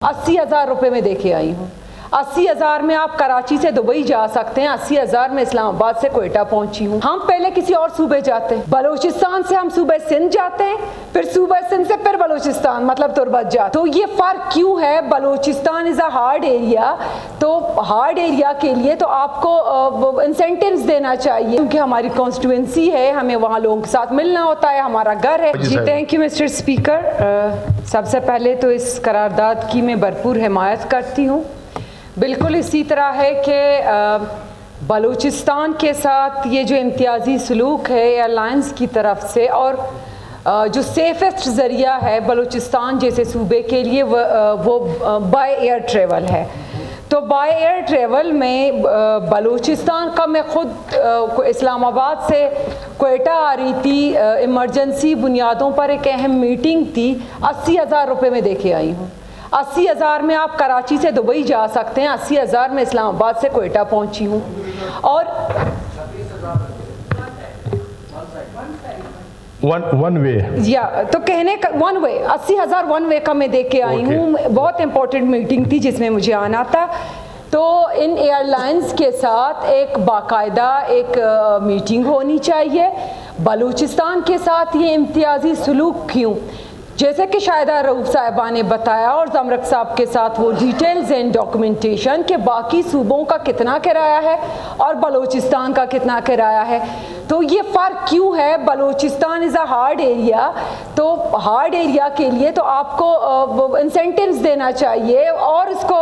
80,000 रुपये में देके आई हूँ। 80,000 में आप कराची से दुबई जा सकते हैं, 80,000 में इस्लामाबाद से क्वेटा पहुंची हूँ। हम पहले किसी और सूबे जाते हैं, बलूचिस्तान से हम सूबे सिंध जाते हैं, फिर सूबे सिंध से फिर बलूचिस्तान मतलब तुर्बत जाते। तो ये फ़र्क क्यों है? Balochistan is a hard area, तो हार्ड एरिया के लिए तो आपको इंसेंटिव्स देना चाहिए, क्योंकि हमारी कॉन्स्टिट्यूंसी है, हमें वहाँ लोगों के साथ मिलना होता है, हमारा घर है। जी थैंक यू मिस्टर स्पीकर। सबसे पहले तो इस करारदाद की मैं भरपूर हिमायत करती हूँ। बिल्कुल इसी तरह है कि बलूचिस्तान के साथ ये जो इम्तियाज़ी सलूक है एयरलाइंस की तरफ से, और जो सेफेस्ट ज़रिया है बलूचिस्तान जैसे सूबे के लिए वो बाय एयर ट्रेवल है। तो बाय एयर ट्रेवल में बलूचिस्तान का, मैं ख़ुद इस्लामाबाद से क्वेटा आ रही थी, इमरजेंसी बुनियादों पर एक अहम मीटिंग थी, 80,000 रुपये में देके आई हूँ। 80,000 में आप कराची से दुबई जा सकते हैं, 80,000 में इस्लामाबाद से क्वेटा पहुंची हूँ। और वन वे या तो कहने का वन वे 80,000 वन वे का मैं दे के आई हूँ। बहुत इंपॉर्टेंट मीटिंग थी जिसमें मुझे आना था। तो इन एयरलाइंस के साथ एक बाकायदा एक मीटिंग होनी चाहिए। बलूचिस्तान के साथ ये इम्तियाज़ी सलूक क्यों? जैसे कि शाहिदा रऊफ साहिबा ने बताया और जमरक साहब के साथ वो डिटेल्स एंड डॉक्यूमेंटेशन के बाकी सूबों का कितना किराया है और बलूचिस्तान का कितना किराया है। तो ये फ़र्क क्यों है? Balochistan is a hard area, तो हार्ड एरिया के लिए तो आपको इंसेंटिव्स देना चाहिए और इसको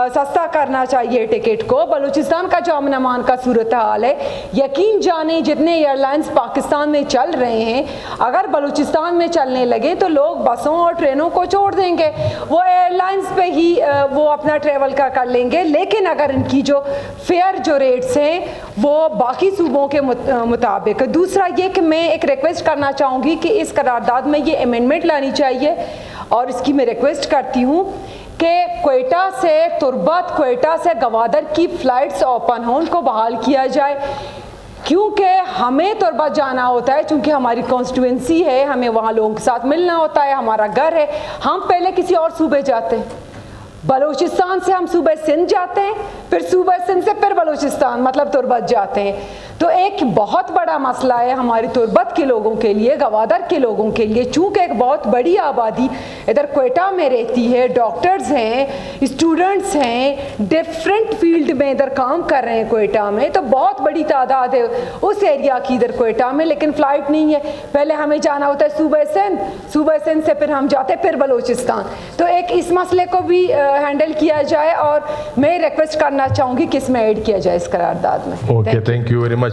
सस्ता करना चाहिए टिकट को। बलूचिस्तान का जो अमन अमान का सूरत हाल है, यकीन जाने जितने एयरलाइंस पाकिस्तान में चल रहे हैं, अगर बलूचिस्तान में चलने लगे तो लोग बसों और ट्रेनों को छोड़ देंगे, वो एयरलाइंस पे ही वो अपना ट्रेवल का कर लेंगे। लेकिन अगर इनकी जो फेयर जो रेट्स हैं वो बाकी सूबों के मुताबिक। दूसरा ये कि मैं एक रिक्वेस्ट करना चाहूँगी कि इस करारदाद में ये अमेंडमेंट लानी चाहिए, और इसकी मैं रिक्वेस्ट करती हूँ कि क्वेटा से तुर्बत, क्वेटा से गवादर की फ़्लाइट्स ओपन हो, उनको बहाल किया जाए, क्योंकि हमें तुर्बत जाना होता है, चूँकि हमारी कॉन्स्टिट्यूंसी है, हमें वहाँ लोगों के साथ मिलना होता है, हमारा घर है। हम पहले किसी और सूबे जाते हैं, बलूचिस्तान से हम सूबे सिंध जाते हैं, फिर सूबे सिंध से फिर बलूचिस्तान मतलब तुर्बत जाते हैं। तो एक बहुत बड़ा मसला है हमारी तुर्बत के लोगों के लिए, गवादर के लोगों के लिए, चूँकि एक बहुत बड़ी आबादी इधर क्वेटा में रहती है, डॉक्टर्स हैं, स्टूडेंट्स हैं, डिफरेंट फील्ड में इधर काम कर रहे हैं क्वेटा में, तो बहुत बड़ी तादाद है उस एरिया की इधर क्वेटा में, लेकिन फ़्लाइट नहीं है। पहले हमें जाना होता है सूबे सिंध से फिर हम जाते फिर बलूचिस्तान। तो एक इस मसले को भी हैंडल किया जाए, और मैं रिक्वेस्ट करना चाहूँगी कि इसमें ऐड किया जाए इस करारदाद में। Okay, thank you very much.